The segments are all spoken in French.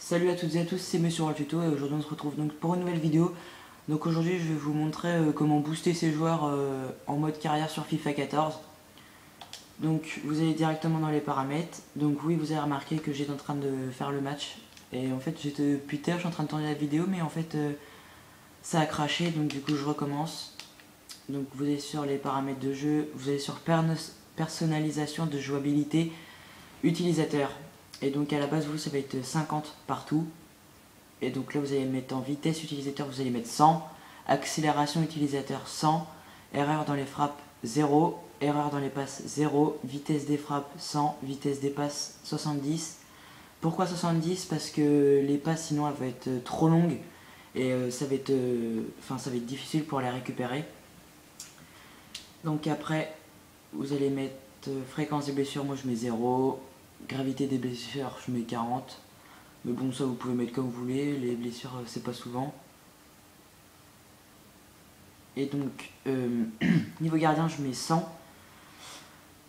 Salut à toutes et à tous, c'est Monsieur World Tuto et aujourd'hui on se retrouve donc pour une nouvelle vidéo. Donc aujourd'hui je vais vous montrer comment booster ses joueurs en mode carrière sur FIFA 14. Donc vous allez directement dans les paramètres. Donc oui, vous avez remarqué que j'étais en train de faire le match. Et en fait j'étais depuis tout à l'heure, je suis en train de tourner la vidéo, mais en fait ça a craché, donc du coup je recommence. Donc vous allez sur les paramètres de jeu, vous allez sur personnalisation de jouabilité utilisateur. Et donc à la base vous ça va être 50 partout. Et donc là vous allez mettre en vitesse utilisateur, vous allez mettre 100, accélération utilisateur 100, erreur dans les frappes 0, erreur dans les passes 0, vitesse des frappes 100, vitesse des passes 70. Pourquoi 70? Parce que les passes sinon elles vont être trop longues et ça va être difficile pour les récupérer. Donc après vous allez mettre fréquence des blessures, moi je mets 0, gravité des blessures je mets 40. Mais bon, ça vous pouvez mettre comme vous voulez, les blessures c'est pas souvent. Et donc, niveau gardien je mets 100.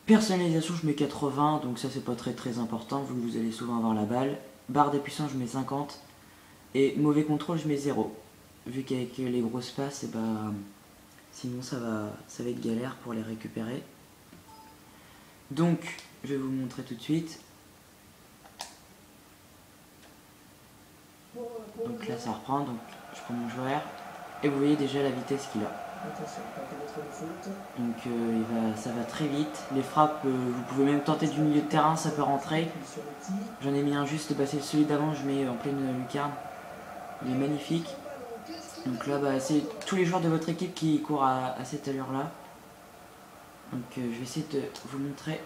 Personnalisation je mets 80, donc ça c'est pas très important vu que vous allez souvent avoir la balle. Barre des puissants je mets 50. Et mauvais contrôle je mets 0. Vu qu'avec les grosses passes, et bah, sinon ça va être galère pour les récupérer. Donc, je vais vous montrer tout de suite. Donc là ça reprend, donc je prends mon joueur et vous voyez déjà la vitesse qu'il a. Donc ça va très vite. Les frappes, vous pouvez même tenter du milieu de terrain, ça peut rentrer. J'en ai mis un juste, bah, c'est celui d'avant, je mets en pleine lucarne. Il est magnifique. Donc là bah, c'est tous les joueurs de votre équipe qui courent à cette allure là. Donc je vais essayer de vous montrer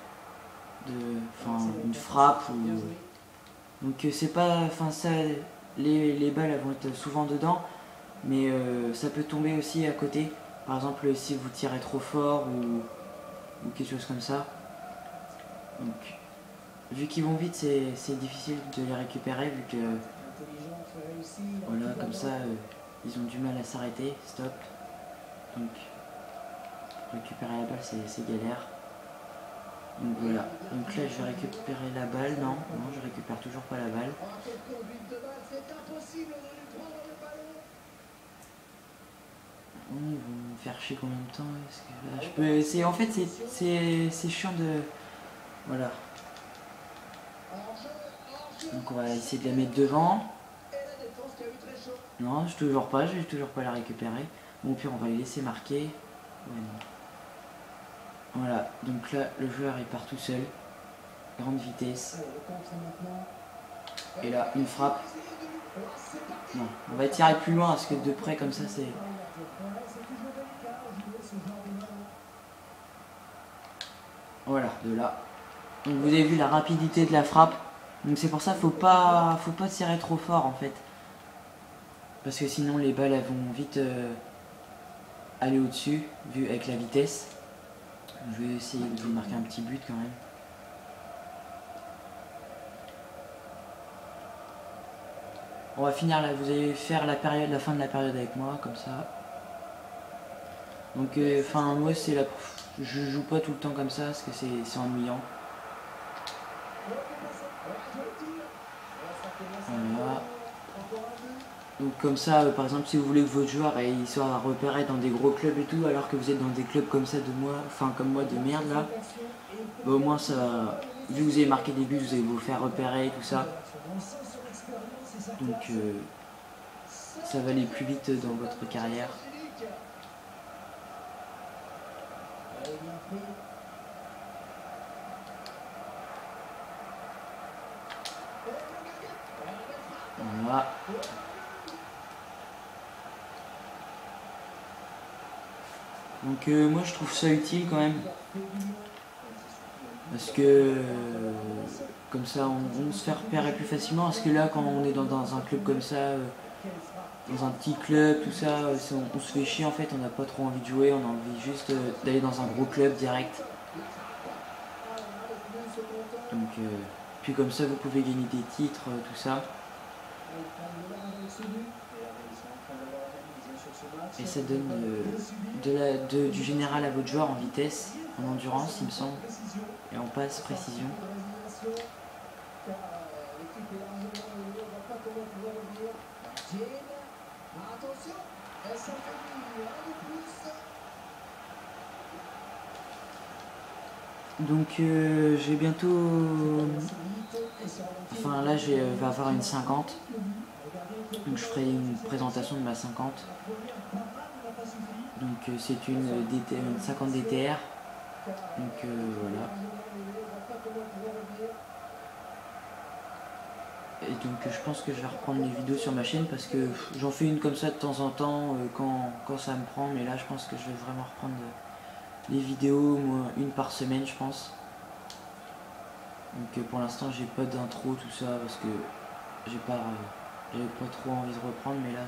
une frappe. Donc c'est pas, ça, les balles elles vont être souvent dedans, mais ça peut tomber aussi à côté. Par exemple si vous tirez trop fort ou quelque chose comme ça. Donc vu qu'ils vont vite, c'est difficile de les récupérer vu que voilà, comme ça ils ont du mal à s'arrêter. Stop. Donc récupérer la balle c'est galère. Donc voilà, donc là je vais récupérer la balle, non, je récupère toujours pas la balle. Ils vont me faire chier combien de temps? Est-ce que là, je peux essayer. En fait c'est chiant de... Voilà. Donc on va essayer de la mettre devant. Non, je vais toujours pas la récupérer. Bon, au pire on va les laisser marquer. Ouais, non. Voilà, donc là le joueur il part tout seul. Grande vitesse. Et là, une frappe. Non, on va tirer plus loin parce que de près comme ça c'est... Voilà, de là. Donc vous avez vu la rapidité de la frappe. Donc c'est pour ça faut pas tirer trop fort en fait. Parce que sinon les balles elles vont vite aller au-dessus, vu avec la vitesse. Je vais essayer de vous marquer un petit but quand même. On va finir là, vous allez faire la fin de la période avec moi, comme ça. Donc moi je joue pas tout le temps comme ça parce que c'est ennuyant. Voilà. Donc comme ça, par exemple, si vous voulez que votre joueur il soit repéré dans des gros clubs et tout, alors que vous êtes dans des clubs comme ça comme moi de merde là, bah, au moins ça, vu que vous avez marqué des buts, vous allez vous faire repérer et tout ça. Donc ça va aller plus vite dans votre carrière. Voilà. Donc moi je trouve ça utile quand même. Parce que comme ça on se fait repérer plus facilement. Parce que là quand on est dans un club comme ça, dans un petit club, tout ça, on se fait chier en fait, on n'a pas trop envie de jouer, on a envie juste d'aller dans un gros club direct. Donc puis comme ça vous pouvez gagner des titres, tout ça. Et ça donne du général à votre joueur en vitesse, en endurance il me semble, et en passe précision. Donc j'ai bientôt... Enfin là je vais avoir une 50. Donc je ferai une présentation de ma 50. Donc c'est une 50 DTR. Donc voilà. Et donc je pense que je vais reprendre les vidéos sur ma chaîne parce que j'en fais une comme ça de temps en temps quand ça me prend. Mais là je pense que je vais vraiment reprendre les vidéos, moi, une par semaine je pense. Donc pour l'instant j'ai pas d'intro tout ça parce que j'avais pas trop envie de reprendre, mais là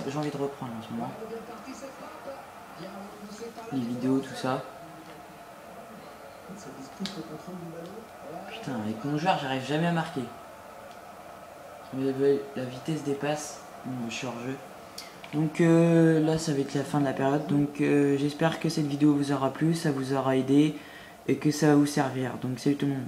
j'ai envie de reprendre en ce moment. Les vidéos tout ça. Putain, avec mon joueur j'arrive jamais à marquer. La vitesse dépasse, je suis hors jeu. Donc là ça va être la fin de la période, donc j'espère que cette vidéo vous aura plu, ça vous aura aidé et que ça va vous servir. Donc salut tout le monde.